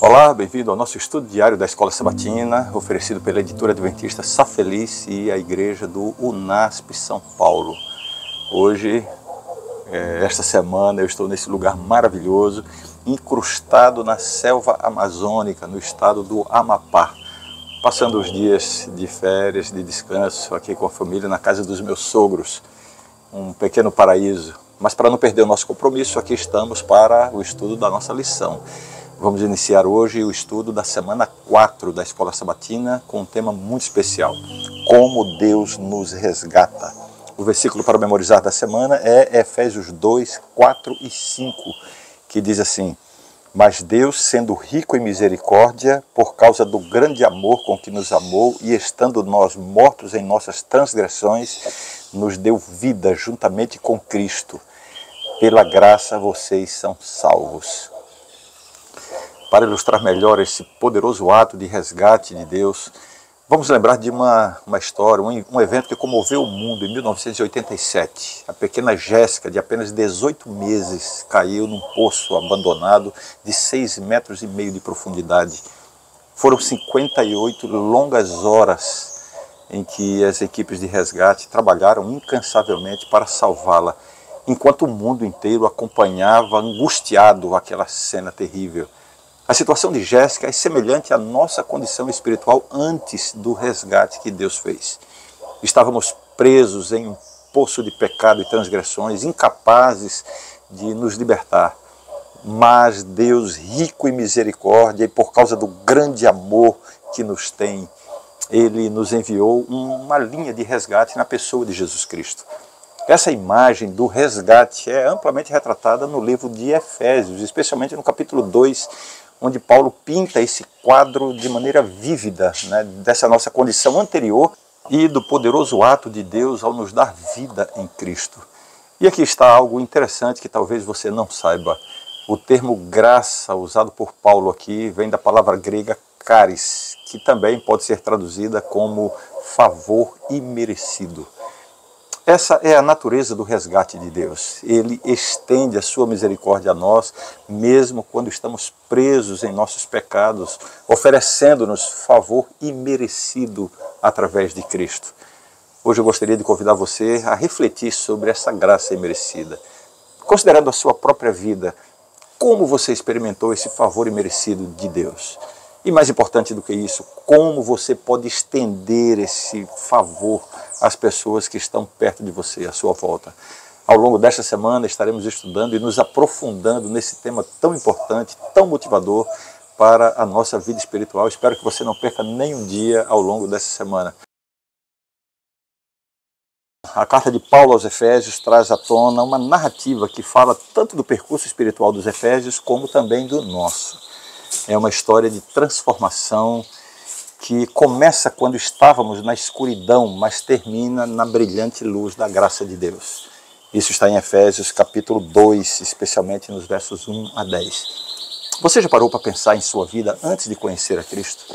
Olá, bem-vindo ao nosso estudo diário da Escola Sabatina, oferecido pela editora adventista Sá Feliz e a igreja do UNASP São Paulo. Hoje, esta semana, eu estou nesse lugar maravilhoso, incrustado na selva amazônica, no estado do Amapá, passando os dias de férias, de descanso aqui com a família na casa dos meus sogros, um pequeno paraíso. Mas para não perder o nosso compromisso, aqui estamos para o estudo da nossa lição. Vamos iniciar hoje o estudo da semana 4 da Escola Sabatina com um tema muito especial: como Deus nos resgata. O versículo para memorizar da semana é Efésios 2, 4 e 5, que diz assim: mas Deus, sendo rico em misericórdia, por causa do grande amor com que nos amou, e estando nós mortos em nossas transgressões, nos deu vida juntamente com Cristo. Pela graça vocês são salvos. Para ilustrar melhor esse poderoso ato de resgate de Deus, vamos lembrar de uma história, um evento que comoveu o mundo em 1987. A pequena Jéssica, de apenas 18 meses, caiu num poço abandonado de 6,5 metros de profundidade. Foram 58 longas horas em que as equipes de resgate trabalharam incansavelmente para salvá-la, enquanto o mundo inteiro acompanhava angustiado aquela cena terrível. A situação de Jéssica é semelhante à nossa condição espiritual antes do resgate que Deus fez. Estávamos presos em um poço de pecado e transgressões, incapazes de nos libertar. Mas Deus, rico em misericórdia e por causa do grande amor que nos tem, Ele nos enviou uma linha de resgate na pessoa de Jesus Cristo. Essa imagem do resgate é amplamente retratada no livro de Efésios, especialmente no capítulo 2, onde Paulo pinta esse quadro de maneira vívida, dessa nossa condição anterior e do poderoso ato de Deus ao nos dar vida em Cristo. E aqui está algo interessante que talvez você não saiba. O termo graça usado por Paulo aqui vem da palavra grega charis, que também pode ser traduzida como favor imerecido. Essa é a natureza do resgate de Deus. Ele estende a sua misericórdia a nós, mesmo quando estamos presos em nossos pecados, oferecendo-nos favor imerecido através de Cristo. Hoje eu gostaria de convidar você a refletir sobre essa graça imerecida. Considerando a sua própria vida, como você experimentou esse favor imerecido de Deus? E mais importante do que isso, como você pode estender esse favor às pessoas que estão perto de você, à sua volta. Ao longo desta semana estaremos estudando e nos aprofundando nesse tema tão importante, tão motivador para a nossa vida espiritual. Espero que você não perca nenhum dia ao longo dessa semana. A carta de Paulo aos Efésios traz à tona uma narrativa que fala tanto do percurso espiritual dos Efésios como também do nosso. É uma história de transformação que começa quando estávamos na escuridão, mas termina na brilhante luz da graça de Deus. Isso está em Efésios capítulo 2, especialmente nos versos 1 a 10. Você já parou para pensar em sua vida antes de conhecer a Cristo?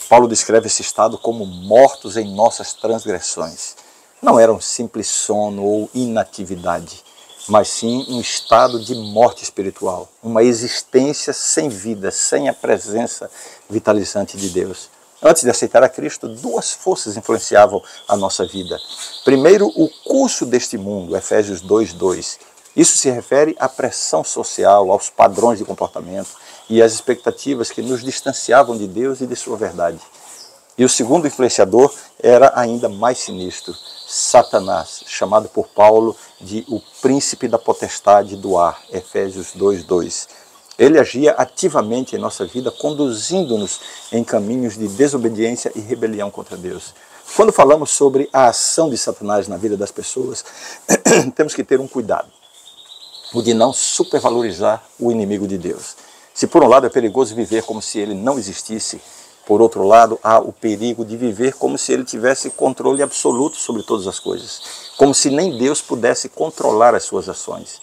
Paulo descreve esse estado como mortos em nossas transgressões. Não era um simples sono ou inatividade, mas sim um estado de morte espiritual, uma existência sem vida, sem a presença vitalizante de Deus. Antes de aceitar a Cristo, duas forças influenciavam a nossa vida. Primeiro, o curso deste mundo, Efésios 2:2. Isso se refere à pressão social, aos padrões de comportamento e às expectativas que nos distanciavam de Deus e de sua verdade. E o segundo influenciador era ainda mais sinistro, Satanás, chamado por Paulo de o príncipe da potestade do ar, Efésios 2:2. Ele agia ativamente em nossa vida, conduzindo-nos em caminhos de desobediência e rebelião contra Deus. Quando falamos sobre a ação de Satanás na vida das pessoas, temos que ter um cuidado, o de não supervalorizar o inimigo de Deus. Se por um lado é perigoso viver como se ele não existisse, por outro lado, há o perigo de viver como se ele tivesse controle absoluto sobre todas as coisas, como se nem Deus pudesse controlar as suas ações.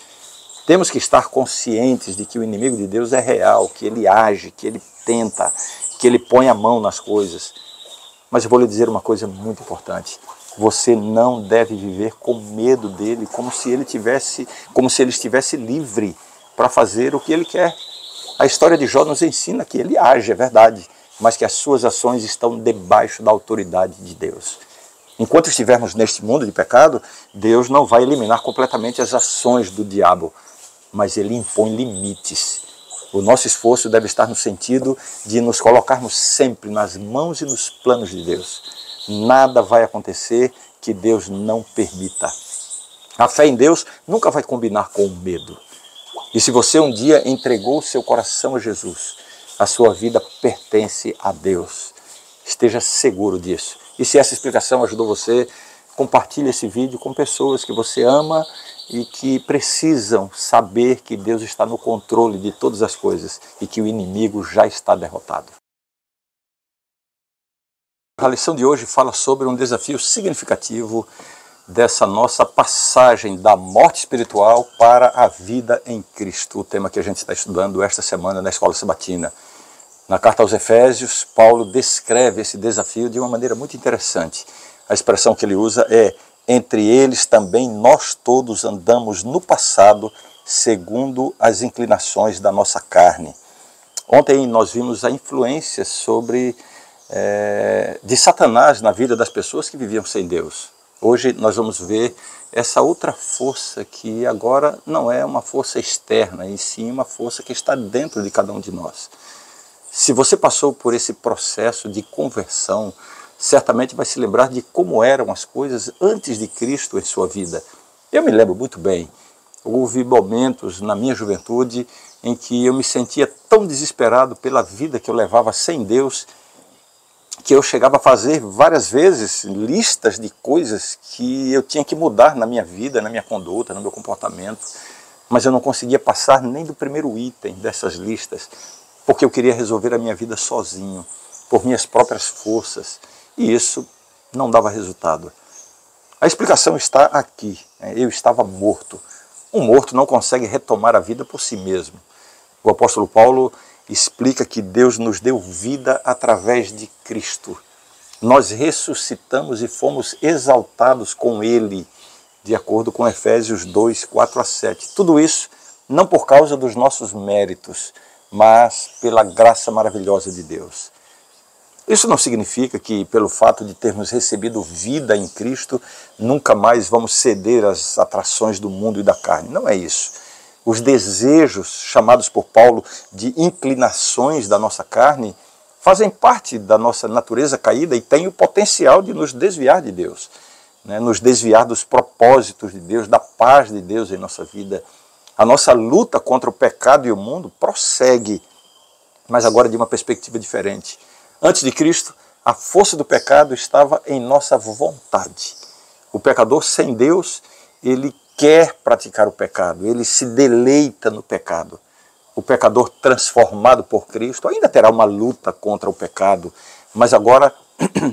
Temos que estar conscientes de que o inimigo de Deus é real, que ele age, que ele tenta, que ele põe a mão nas coisas. Mas eu vou lhe dizer uma coisa muito importante. Você não deve viver com medo dele, como se ele estivesse livre para fazer o que ele quer. A história de Jó nos ensina que ele age, é verdade, mas que as suas ações estão debaixo da autoridade de Deus. Enquanto estivermos neste mundo de pecado, Deus não vai eliminar completamente as ações do diabo, mas ele impõe limites. O nosso esforço deve estar no sentido de nos colocarmos sempre nas mãos e nos planos de Deus. Nada vai acontecer que Deus não permita. A fé em Deus nunca vai combinar com o medo. E se você um dia entregou o seu coração a Jesus, a sua vida pertence a Deus. Esteja seguro disso. E se essa explicação ajudou você, compartilhe esse vídeo com pessoas que você ama e que precisam saber que Deus está no controle de todas as coisas e que o inimigo já está derrotado. A lição de hoje fala sobre um desafio significativo dessa nossa passagem da morte espiritual para a vida em Cristo, o tema que a gente está estudando esta semana na Escola Sabatina. Na carta aos Efésios, Paulo descreve esse desafio de uma maneira muito interessante. A expressão que ele usa é: entre eles também nós todos andamos no passado, segundo as inclinações da nossa carne. Ontem nós vimos a influência de Satanás na vida das pessoas que viviam sem Deus. Hoje nós vamos ver essa outra força que agora não é uma força externa, e sim uma força que está dentro de cada um de nós. Se você passou por esse processo de conversão, certamente vai se lembrar de como eram as coisas antes de Cristo em sua vida. Eu me lembro muito bem, houve momentos na minha juventude em que eu me sentia tão desesperado pela vida que eu levava sem Deus, que eu chegava a fazer várias vezes listas de coisas que eu tinha que mudar na minha vida, na minha conduta, no meu comportamento, mas eu não conseguia passar nem do primeiro item dessas listas, porque eu queria resolver a minha vida sozinho, por minhas próprias forças, e isso não dava resultado. A explicação está aqui. Eu estava morto. Um morto não consegue retomar a vida por si mesmo. O apóstolo Paulo explica que Deus nos deu vida através de Cristo. Nós ressuscitamos e fomos exaltados com Ele, de acordo com Efésios 2, 4 a 7. Tudo isso não por causa dos nossos méritos, mas pela graça maravilhosa de Deus. Isso não significa que, pelo fato de termos recebido vida em Cristo, nunca mais vamos ceder às atrações do mundo e da carne. Não é isso. Os desejos, chamados por Paulo de inclinações da nossa carne, fazem parte da nossa natureza caída e têm o potencial de nos desviar de Deus, nos desviar dos propósitos de Deus, da paz de Deus em nossa vida. A nossa luta contra o pecado e o mundo prossegue, mas agora de uma perspectiva diferente. Antes de Cristo, a força do pecado estava em nossa vontade. O pecador sem Deus, ele quer praticar o pecado, ele se deleita no pecado. O pecador transformado por Cristo ainda terá uma luta contra o pecado, mas agora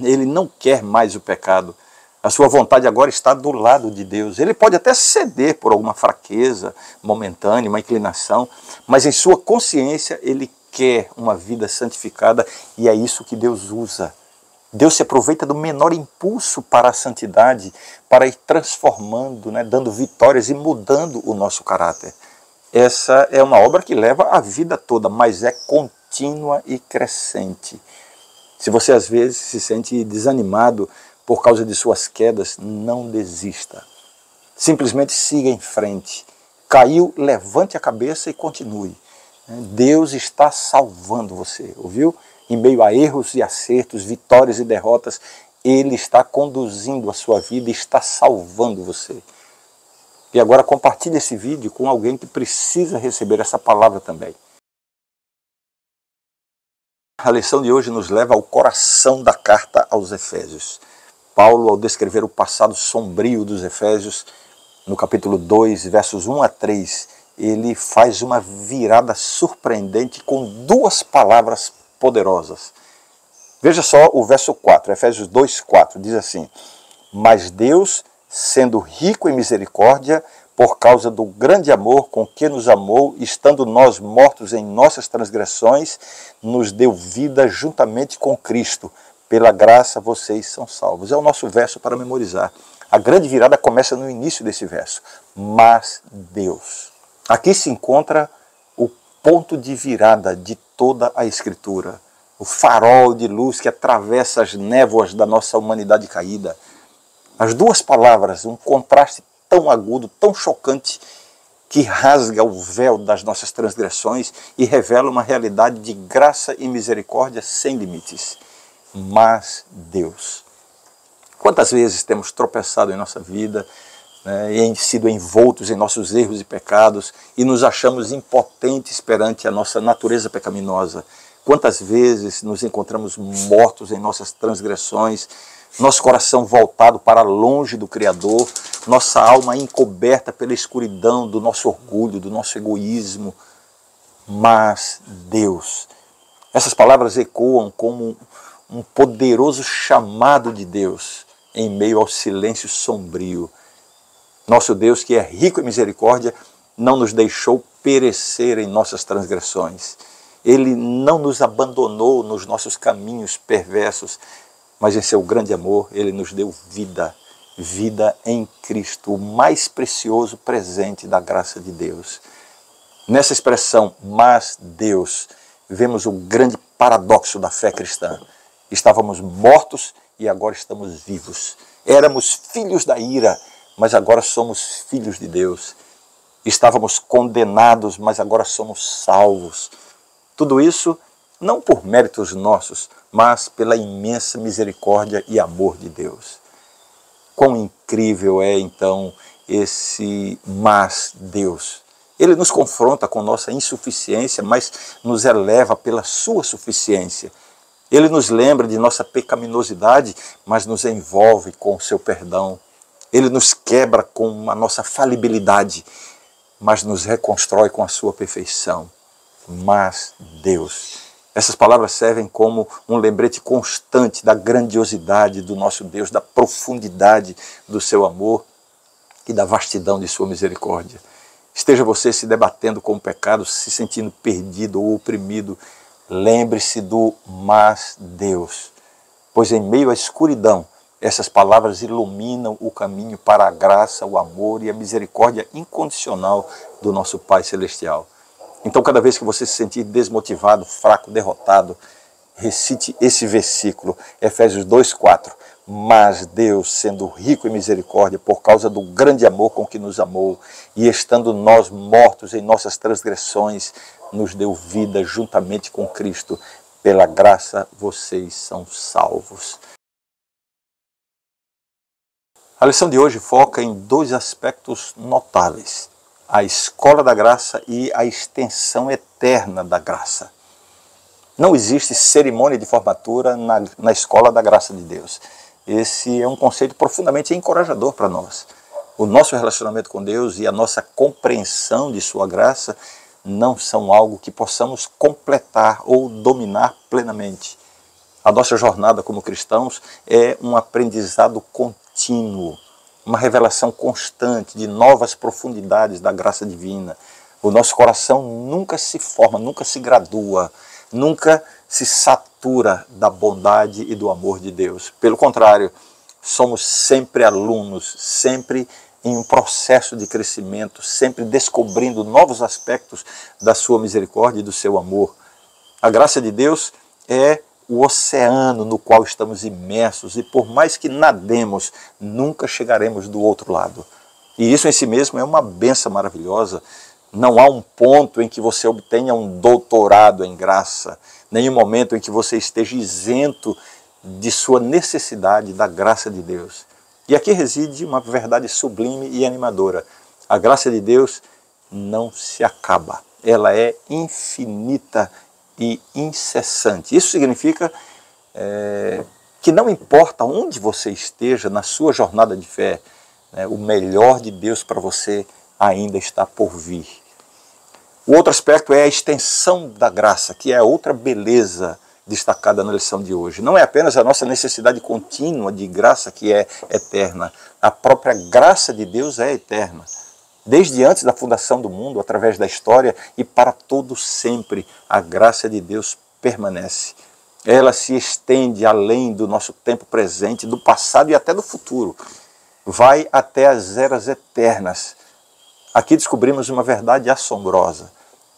ele não quer mais o pecado. A sua vontade agora está do lado de Deus. Ele pode até ceder por alguma fraqueza momentânea, uma inclinação, mas em sua consciência ele quer uma vida santificada, e é isso que Deus usa. Deus se aproveita do menor impulso para a santidade, para ir transformando, dando vitórias e mudando o nosso caráter. Essa é uma obra que leva a vida toda, mas é contínua e crescente. Se você às vezes se sente desanimado por causa de suas quedas, não desista. Simplesmente siga em frente. Caiu, levante a cabeça e continue. Deus está salvando você, ouviu? Em meio a erros e acertos, vitórias e derrotas, Ele está conduzindo a sua vida e está salvando você. E agora compartilhe esse vídeo com alguém que precisa receber essa palavra também. A lição de hoje nos leva ao coração da carta aos Efésios. Paulo, ao descrever o passado sombrio dos Efésios, no capítulo 2, versos 1 a 3, ele faz uma virada surpreendente com duas palavras poderosas. Veja só o verso 4, Efésios 2, 4, diz assim: mas Deus, sendo rico em misericórdia, por causa do grande amor com que nos amou, estando nós mortos em nossas transgressões, nos deu vida juntamente com Cristo. Pela graça vocês são salvos. É o nosso verso para memorizar. A grande virada começa no início desse verso. Mas Deus. Aqui se encontra o ponto de virada de toda a Escritura, o farol de luz que atravessa as névoas da nossa humanidade caída. As duas palavras, um contraste tão agudo, tão chocante, que rasga o véu das nossas transgressões e revela uma realidade de graça e misericórdia sem limites. Mas Deus. Quantas vezes temos tropeçado em nossa vida, né, e sido envoltos em nossos erros e pecados e nos achamos impotentes perante a nossa natureza pecaminosa. Quantas vezes nos encontramos mortos em nossas transgressões, nosso coração voltado para longe do Criador, nossa alma encoberta pela escuridão do nosso orgulho, do nosso egoísmo. Mas Deus. Essas palavras ecoam como um poderoso chamado de Deus em meio ao silêncio sombrio. Nosso Deus, que é rico em misericórdia, não nos deixou perecer em nossas transgressões. Ele não nos abandonou nos nossos caminhos perversos, mas em seu grande amor, Ele nos deu vida, vida em Cristo, o mais precioso presente da graça de Deus. Nessa expressão, mas Deus, vemos o grande paradoxo da fé cristã. Estávamos mortos e agora estamos vivos. Éramos filhos da ira, mas agora somos filhos de Deus. Estávamos condenados, mas agora somos salvos. Tudo isso não por méritos nossos, mas pela imensa misericórdia e amor de Deus. Quão incrível é então esse mas Deus. Ele nos confronta com nossa insuficiência, mas nos eleva pela sua suficiência. Ele nos lembra de nossa pecaminosidade, mas nos envolve com o seu perdão. Ele nos quebra com a nossa falibilidade, mas nos reconstrói com a sua perfeição. Mas Deus. Essas palavras servem como um lembrete constante da grandiosidade do nosso Deus, da profundidade do seu amor e da vastidão de sua misericórdia. Esteja você se debatendo com o pecado, se sentindo perdido ou oprimido, lembre-se do mas Deus, pois em meio à escuridão, essas palavras iluminam o caminho para a graça, o amor e a misericórdia incondicional do nosso Pai Celestial. Então, cada vez que você se sentir desmotivado, fraco, derrotado, recite esse versículo, Efésios 2:4. Mas Deus, sendo rico em misericórdia, por causa do grande amor com que nos amou, e estando nós mortos em nossas transgressões, nos deu vida juntamente com Cristo. Pela graça vocês são salvos. A lição de hoje foca em dois aspectos notáveis: a escola da graça e a extensão eterna da graça. Não existe cerimônia de formatura na escola da graça de Deus. Esse é um conceito profundamente encorajador para nós. O nosso relacionamento com Deus e a nossa compreensão de sua graça não são algo que possamos completar ou dominar plenamente. A nossa jornada como cristãos é um aprendizado contínuo, uma revelação constante de novas profundidades da graça divina. O nosso coração nunca se forma, nunca se gradua, nunca se satura da bondade e do amor de Deus. Pelo contrário, somos sempre alunos, sempre em um processo de crescimento, sempre descobrindo novos aspectos da sua misericórdia e do seu amor. A graça de Deus é o oceano no qual estamos imersos, e por mais que nademos, nunca chegaremos do outro lado. E isso em si mesmo é uma bênção maravilhosa. Não há um ponto em que você obtenha um doutorado em graça, nenhum momento em que você esteja isento de sua necessidade da graça de Deus. E aqui reside uma verdade sublime e animadora. A graça de Deus não se acaba, ela é infinita e incessante. Isso significa que não importa onde você esteja na sua jornada de fé, o melhor de Deus para você ainda está por vir. O outro aspecto é a extensão da graça, que é outra beleza destacada na lição de hoje. Não é apenas a nossa necessidade contínua de graça que é eterna, a própria graça de Deus é eterna. Desde antes da fundação do mundo, através da história e para todo sempre, a graça de Deus permanece. Ela se estende além do nosso tempo presente, do passado e até do futuro. Vai até as eras eternas. Aqui descobrimos uma verdade assombrosa.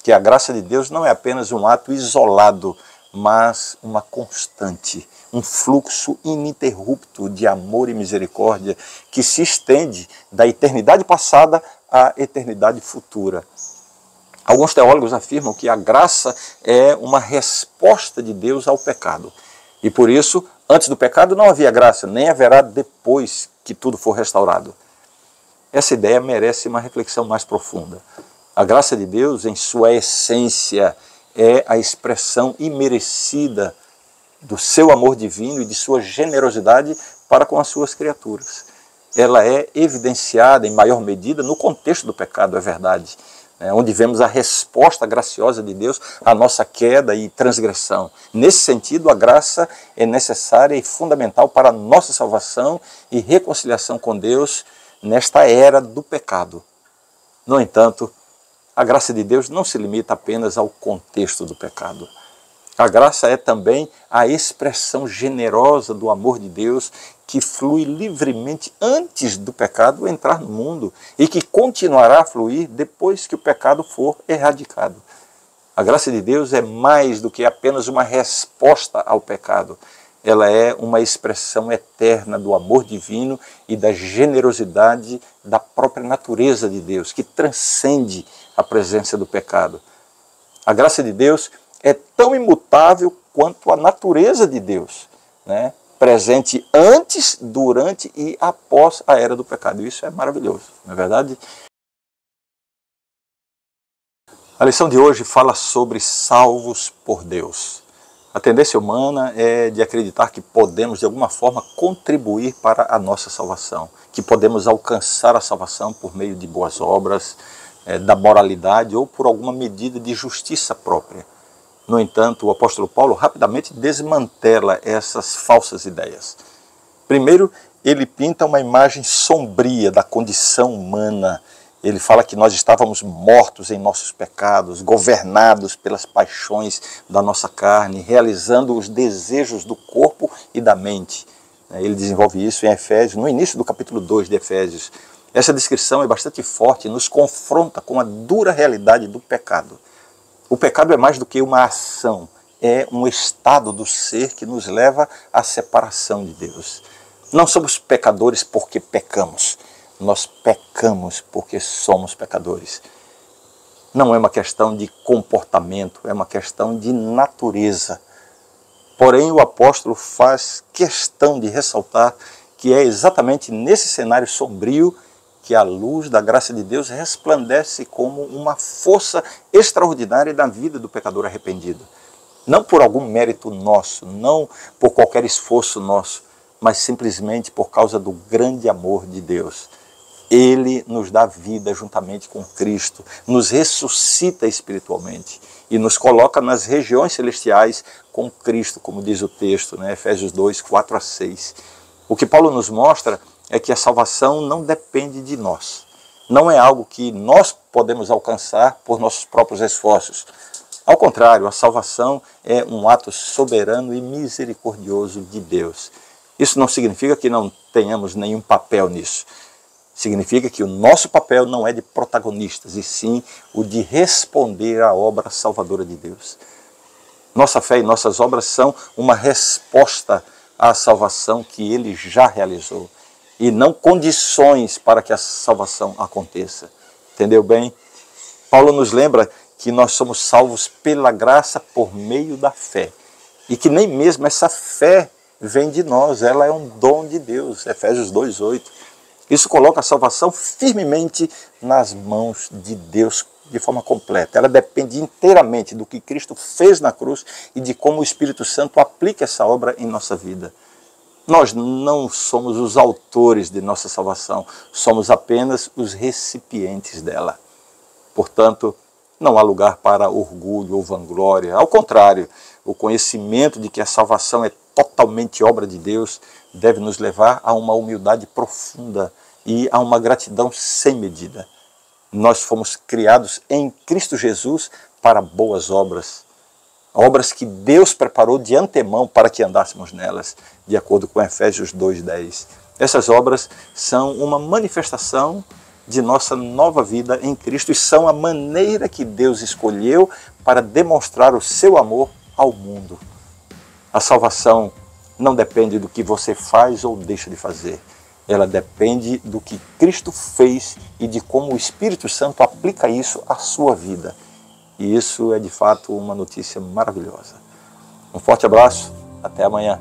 que a graça de Deus não é apenas um ato isolado, mas uma constante, um fluxo ininterrupto de amor e misericórdia que se estende da eternidade passada à eternidade futura. Alguns teólogos afirmam que a graça é uma resposta de Deus ao pecado. E por isso, antes do pecado não havia graça, nem haverá depois que tudo for restaurado. Essa ideia merece uma reflexão mais profunda. A graça de Deus, em sua essência, é a expressão imerecida do seu amor divino e de sua generosidade para com as suas criaturas. Ela é evidenciada em maior medida no contexto do pecado, é verdade, onde vemos a resposta graciosa de Deus à nossa queda e transgressão. Nesse sentido, a graça é necessária e fundamental para a nossa salvação e reconciliação com Deus nesta era do pecado. No entanto, a graça de Deus não se limita apenas ao contexto do pecado. A graça é também a expressão generosa do amor de Deus que flui livremente antes do pecado entrar no mundo e que continuará a fluir depois que o pecado for erradicado. A graça de Deus é mais do que apenas uma resposta ao pecado. Ela é uma expressão eterna do amor divino e da generosidade da própria natureza de Deus, que transcende a presença do pecado. A graça de Deus é tão imutável quanto a natureza de Deus, presente antes, durante e após a era do pecado. Isso é maravilhoso, não é verdade? A lição de hoje fala sobre salvos por Deus. A tendência humana é de acreditar que podemos, de alguma forma, contribuir para a nossa salvação, que podemos alcançar a salvação por meio de boas obras, da moralidade ou por alguma medida de justiça própria. No entanto, o apóstolo Paulo rapidamente desmantela essas falsas ideias. Primeiro, ele pinta uma imagem sombria da condição humana. Ele fala que nós estávamos mortos em nossos pecados, governados pelas paixões da nossa carne, realizando os desejos do corpo e da mente. Ele desenvolve isso em Efésios, no início do capítulo 2 de Efésios. Essa descrição é bastante forte e nos confronta com a dura realidade do pecado. O pecado é mais do que uma ação, é um estado do ser que nos leva à separação de Deus. Não somos pecadores porque pecamos. Nós pecamos porque somos pecadores. Não é uma questão de comportamento, é uma questão de natureza. Porém, o apóstolo faz questão de ressaltar que é exatamente nesse cenário sombrio que a luz da graça de Deus resplandece como uma força extraordinária na vida do pecador arrependido. Não por algum mérito nosso, não por qualquer esforço nosso, mas simplesmente por causa do grande amor de Deus. Ele nos dá vida juntamente com Cristo, nos ressuscita espiritualmente e nos coloca nas regiões celestiais com Cristo, como diz o texto, Efésios 2, 4 a 6. O que Paulo nos mostra é que a salvação não depende de nós. Não é algo que nós podemos alcançar por nossos próprios esforços. Ao contrário, a salvação é um ato soberano e misericordioso de Deus. Isso não significa que não tenhamos nenhum papel nisso. Significa que o nosso papel não é de protagonistas, e sim o de responder à obra salvadora de Deus. Nossa fé e nossas obras são uma resposta à salvação que Ele já realizou, e não condições para que a salvação aconteça. Entendeu bem? Paulo nos lembra que nós somos salvos pela graça por meio da fé, e que nem mesmo essa fé vem de nós, ela é um dom de Deus. Efésios 2, 8. Isso coloca a salvação firmemente nas mãos de Deus de forma completa. Ela depende inteiramente do que Cristo fez na cruz e de como o Espírito Santo aplica essa obra em nossa vida. Nós não somos os autores de nossa salvação, somos apenas os recipientes dela. Portanto, não há lugar para orgulho ou vanglória. Ao contrário, o conhecimento de que a salvação é totalmente obra de Deus deve nos levar a uma humildade profunda e a uma gratidão sem medida. Nós fomos criados em Cristo Jesus para boas obras, obras que Deus preparou de antemão para que andássemos nelas, de acordo com Efésios 2:10. Essas obras são uma manifestação de nossa nova vida em Cristo e são a maneira que Deus escolheu para demonstrar o seu amor ao mundo. A salvação não depende do que você faz ou deixa de fazer. Ela depende do que Cristo fez e de como o Espírito Santo aplica isso à sua vida. E isso é de fato uma notícia maravilhosa. Um forte abraço, até amanhã.